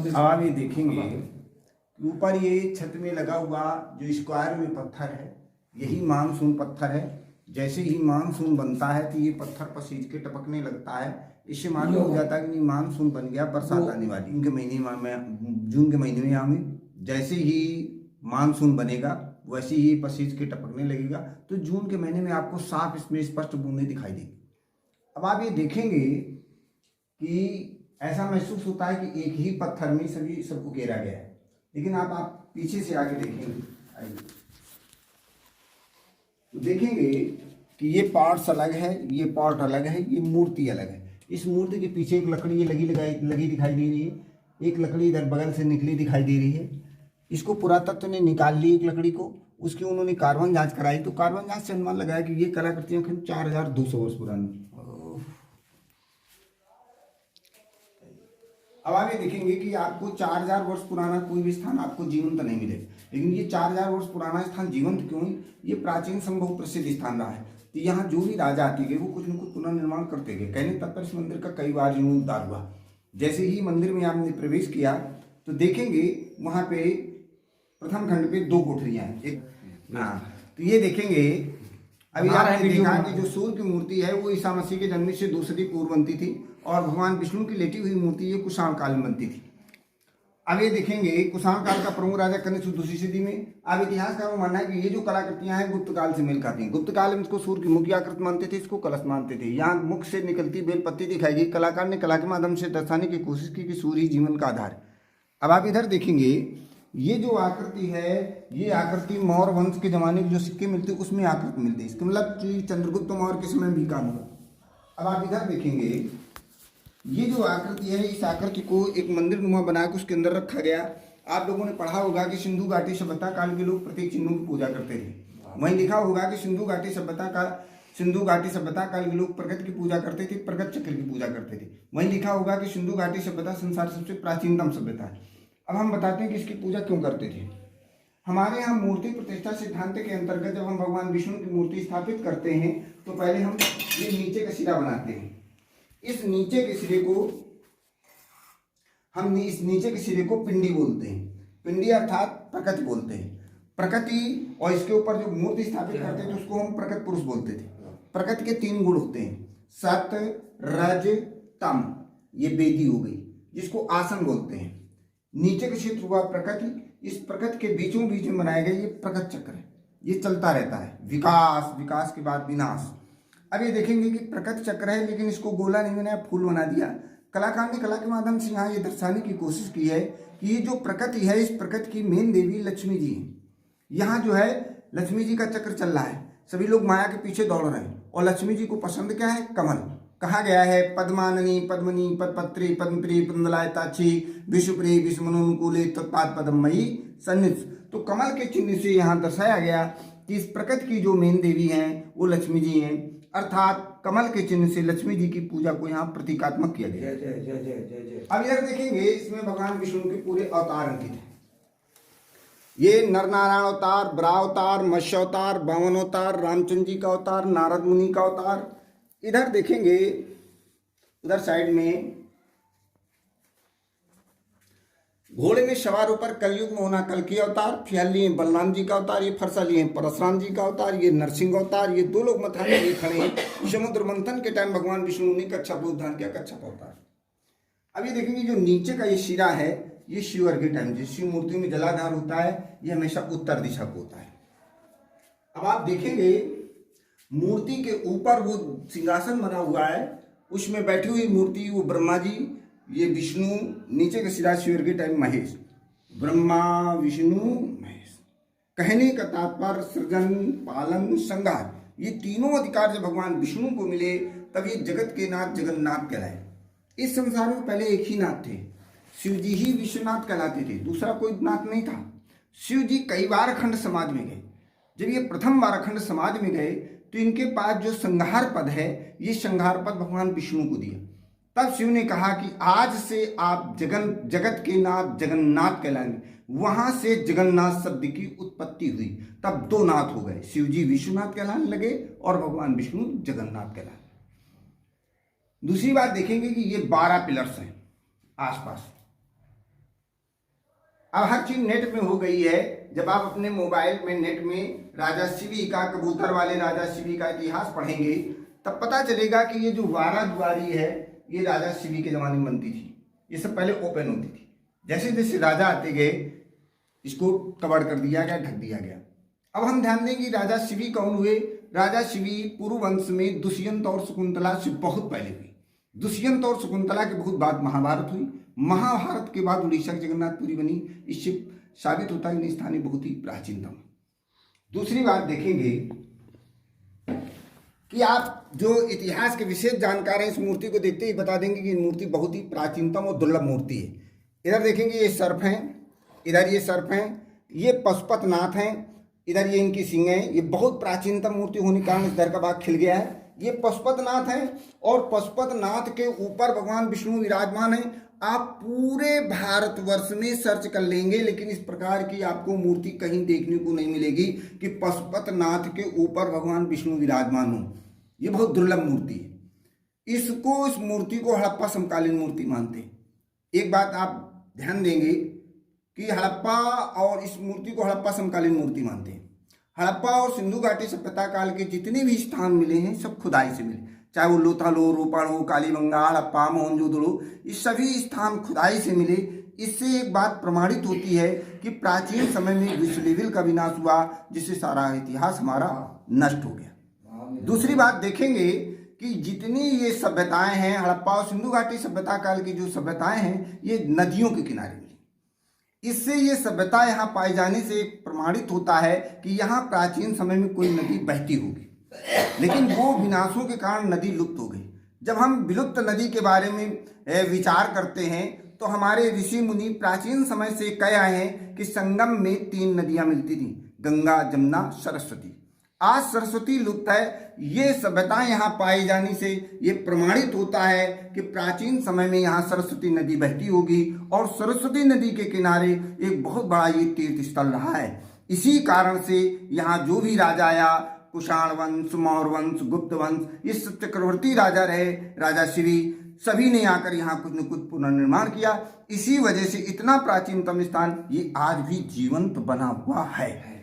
अब आप ये देखेंगे ऊपर ये छत में लगा हुआ जो स्क्वायर में पत्थर है, यही मानसून पत्थर है। जैसे ही मानसून बनता है तो ये पत्थर पसीज के टपकने लगता है। इससे मालूम हो जाता है कि मानसून बन गया, बरसात आने वाली। जून के महीने में हमें जैसे ही मानसून बनेगा वैसे ही पसीज के टपकने लगेगा, तो जून के महीने में आपको साफ इसमें स्पष्ट बूंदें दिखाई देगी। अब आप ये देखेंगे कि ऐसा महसूस होता है कि एक ही पत्थर में सबको घेरा गया है, लेकिन आप पीछे से आगे देखेंगे, तो देखेंगे कि ये पार्ट्स अलग है, ये पार्ट अलग है, ये मूर्ति अलग है। इस मूर्ति के पीछे एक लकड़ी लगी दिखाई दे रही है, एक लकड़ी इधर बगल से निकली दिखाई दे रही है। इसको पुरातत्व ने निकाल ली एक लकड़ी को, उसकी उन्होंने कार्बन जांच कराई, तो कार्बन जांच से अनुमान लगाया कि ये कलाकृतियां 4200 वर्ष पुरानी। अब आप ये देखेंगे कि आपको 4000 वर्ष पुराना कोई भी स्थान आपको जीवंत नहीं मिलेगा, लेकिन ये 4000 वर्ष पुराना स्थान जीवंत क्यों है? ये प्राचीन संभव प्रसिद्ध स्थान रहा है। तो यहाँ जो भी राजा आते गए वो कुछ न कुछ पुनर्निर्माण करते गए। कहने तत्पर इस मंदिर का कई बार यूं उद्धार हुआ। जैसे ही मंदिर में आपने प्रवेश किया तो देखेंगे वहाँ पे प्रथम खंड पे 2 कोठरियाँ हैं। तो ये देखेंगे अभी आपने देखा कि जो सूर्य की मूर्ति है वो ईसा मसीह के जन्म से 2 सदी पूर्व बनती थी, और भगवान विष्णु की लेटी हुई मूर्ति ये कुषाण काल में बनती थी। अब ये देखेंगे कुषाण काल का प्रमुख राजा कनिष्क 2री सदी में। अब इतिहासकारों का मानना है कि ये जो कलाकृतियां हैं गुप्त काल से मेल खाती हैं। गुप्त काल में इसको सूर्य की मुख की आकृति मानते थे, इसको कलश मानते थे। यहाँ मुख से निकलती बेलपत्ती दिखाई गई। कलाकार ने कला के माध्यम से दर्शाने की कोशिश की कि सूर्य ही जीवन का आधार है। अब आप इधर देखेंगे ये जो आकृति है, ये आकृति मौर्य वंश के जमाने की जो सिक्के मिलते हैं उसमें आकृति मिलती है। इसका मतलब कि चंद्रगुप्त मौर्य के समय भी काम हुआ। अब आप इधर देखेंगे ये जो आकृति है, इस आकृति को एक मंदिर नुमा बना के उसके अंदर रखा गया। आप लोगों ने पढ़ा होगा कि सिंधु घाटी सभ्यता काल के लोग प्रतीक चिन्हों की पूजा करते थे। वहीं लिखा होगा कि सिंधु घाटी सभ्यता काल के लोग प्रगति की पूजा करते थे, प्रगत चक्र की पूजा करते थे। वहीं लिखा होगा कि सिंधु घाटी सभ्यता संसार सबसे प्राचीनतम सभ्यता है। अब हम बताते हैं कि इसकी पूजा क्यों करते थे। हमारे यहाँ मूर्ति प्रतिष्ठा सिद्धांत के अंतर्गत जब हम भगवान विष्णु की मूर्ति स्थापित करते हैं तो पहले हम ये नीचे का सिरा बनाते हैं। इस नीचे के सिरे को पिंडी बोलते हैं। पिंडी अर्थात प्रकृति बोलते हैं। प्रकृति, और इसके ऊपर जो मूर्ति स्थापित करते थे उसको हम प्रकृति पुरुष बोलते थे। प्रकृति के 3 गुण होते हैं, सत, रज, तम। ये वेदी हो गई, जिसको आसन बोलते हैं। नीचे का क्षेत्र हुआ प्रकृति। इस प्रकृति के बीचों बीच में बनाया गया ये प्रकृति चक्र है, ये चलता रहता है। विकास के बाद विनाश। अब ये देखेंगे कि प्रकृति चक्र है, लेकिन इसको गोला नहीं बनाया, फूल बना दिया। कलाकार ने कला के माध्यम से यहाँ ये दर्शाने की कोशिश की है कि ये जो प्रकृति है, इस प्रकृति की मेन देवी लक्ष्मी जी है। यहाँ जो है लक्ष्मी जी का चक्र चल रहा है, सभी लोग माया के पीछे दौड़ रहे हैं, और लक्ष्मी जी को पसंद क्या है? कमल। कहा गया है पद्माननी पद्मनी पदपत्री पद्मप्रिय पद्मलायताक्षी विश्वप्रिय विश्वमनोनुकूले तत्पाद पद्मयी सन्निध। तो कमल के चिन्ह से यहाँ दर्शाया गया कि इस प्रकृति की जो मेन देवी हैं वो लक्ष्मी जी हैं, अर्थात कमल के चिन्ह से लक्ष्मी जी की पूजा को यहाँ प्रतीकात्मक किया गया। अब इधर देखेंगे इसमें भगवान विष्णु के पूरे अवतार अंकित हैं। ये नर नारायण अवतार, बराह अवतार, मत्स्य अवतार, वामन अवतार, रामचंद्र जी का अवतार, नारद मुनि का अवतार। इधर देखेंगे उधर साइड में घोड़े में सवार ऊपर कलयुग में होना कल्कि अवतार, फिलहाल लिए बलराम जी का अवतार, ये फरसा लिए परशुराम जी का अवतार, ये नरसिंह अवतार। ये 2 लोग मथाने लिए खड़े हैं। समुद्र मंथन के टाइम भगवान विष्णु ने कच्छप रूप धारण किया, कच्छप अवतार। अब ये देखेंगे जो नीचे का ये शिरा है, ये शिव अर्घ्य टाइम जिस शिव मूर्ति में जलाधार होता है, ये हमेशा उत्तर दिशा को होता है। अब आप देखेंगे मूर्ति के ऊपर वो सिंहासन बना हुआ है, उसमें बैठी हुई मूर्ति वो ब्रह्मा जी, ये विष्णु, नीचे का सिरा शिव के टाइम महेश। ब्रह्मा विष्णु महेश। कहने का तात्पर्य सृजन, पालन, संहार, ये तीनों अधिकार जब भगवान विष्णु को मिले तब ये जगत के नाथ जगन्नाथ कहलाए। इस संसार में पहले एक ही नाथ थे, शिव जी ही विश्वनाथ कहलाते थे, दूसरा कोई नाथ नहीं था। शिव जी कई बार अखंड समाज में गए। जब ये प्रथम बार अखंड समाज में गए तो इनके पास जो संहार पद है, ये संहार पद भगवान विष्णु को दिया। तब शिव ने कहा कि आज से आप जगत के नाथ जगन्नाथ कहलाएंगे। वहां से जगन्नाथ शब्द की उत्पत्ति हुई। तब दो नाथ हो गए, शिव जी विश्वनाथ कहलाने लगे और भगवान विष्णु जगन्नाथ कहलाने। दूसरी बात देखेंगे कि ये 12 पिलर्स हैं आसपास। अब हर चीज नेट में हो गई है। जब आप अपने मोबाइल में नेट में राजा शिवी का, कबूतर वाले राजा शिवी का इतिहास पढ़ेंगे तब पता चलेगा कि ये जो 12 दुआरी है ये राजा शिवी के जमाने में बनती थी। ये सब पहले ओपन होती थी। जैसे जैसे राजा आते गए इसको कवर कर दिया गया, ढक दिया गया। अब हम ध्यान दें कि राजा शिवी कौन हुए। राजा शिवी पूर्व वंश में दुष्यंत और शकुंतला से बहुत पहले हुई। दुष्यंत और शकुंतला के बहुत बाद महाभारत हुई। महाभारत के बाद उड़ीसा की जगन्नाथपुरी बनी। इससे साबित होता है कि स्थानीय बहुत ही प्राचीनतम। दूसरी बात देखेंगे कि आप जो इतिहास के विशेष जानकार हैं इस मूर्ति को देखते ही बता देंगे कि मूर्ति बहुत ही प्राचीनतम और दुर्लभ मूर्ति है। इधर देखेंगे ये सर्प हैं, इधर ये सर्प हैं, ये पशुपतनाथ हैं, इधर ये इनकी सिंह हैं। ये बहुत प्राचीनतम मूर्ति होने के कारण इधर का भाग खिल गया है। ये पशुपतनाथ हैं और पशुपतनाथ के ऊपर भगवान विष्णु विराजमान हैं। आप पूरे भारतवर्ष में सर्च कर लेंगे लेकिन इस प्रकार की आपको मूर्ति कहीं देखने को नहीं मिलेगी कि पशुपतनाथ के ऊपर भगवान विष्णु विराजमान हो। ये बहुत दुर्लभ मूर्ति है। इस मूर्ति को हड़प्पा समकालीन मूर्ति मानते हैं। एक बात आप ध्यान देंगे कि हड़प्पा और इस मूर्ति को हड़प्पा समकालीन मूर्ति मानते हैं। हड़प्पा और सिंधु घाटी सभ्यता काल के जितने भी स्थान मिले हैं सब खुदाई से मिले, चाहे वो लोथल हो, रोपड़ हो, कालीबंगा, हड़प्पा, मोहनजोदड़ो, ये सभी स्थान खुदाई से मिले। इससे एक बात प्रमाणित होती है कि प्राचीन समय में विश्व लेवल का विनाश हुआ जिससे सारा इतिहास हमारा नष्ट हो गया। दूसरी बात देखेंगे कि जितनी ये सभ्यताएं हैं, हड़प्पा और सिंधु घाटी सभ्यता काल की जो सभ्यताएं हैं ये नदियों के किनारे मिली। इससे ये सभ्यता यहाँ पाए जाने से प्रमाणित होता है कि यहाँ प्राचीन समय में कोई नदी बहती होगी, लेकिन वो विनाशों के कारण नदी लुप्त हो गई। जब हम विलुप्त नदी के बारे में विचार करते हैं तो हमारे ऋषि मुनि प्राचीन समय से कह आए हैं कि संगम में 3 नदियां मिलती थी, गंगा, जमुना, सरस्वती। आज सरस्वती लुप्त है। ये सभ्यताएं यहाँ पाए जाने से ये प्रमाणित होता है कि प्राचीन समय में यहाँ सरस्वती नदी बहती होगी और सरस्वती नदी के किनारे एक बहुत बड़ा ये तीर्थ स्थल रहा है। इसी कारण से यहाँ जो भी राजा आया, कुषाण वंश, मौर्य वंश, गुप्त वंश, ये सब चक्रवर्ती राजा रहे, राजा शिवी, सभी ने आकर यहाँ कुछ न कुछ पुनर्निर्माण किया। इसी वजह से इतना प्राचीनतम स्थान ये आज भी जीवंत बना हुआ है।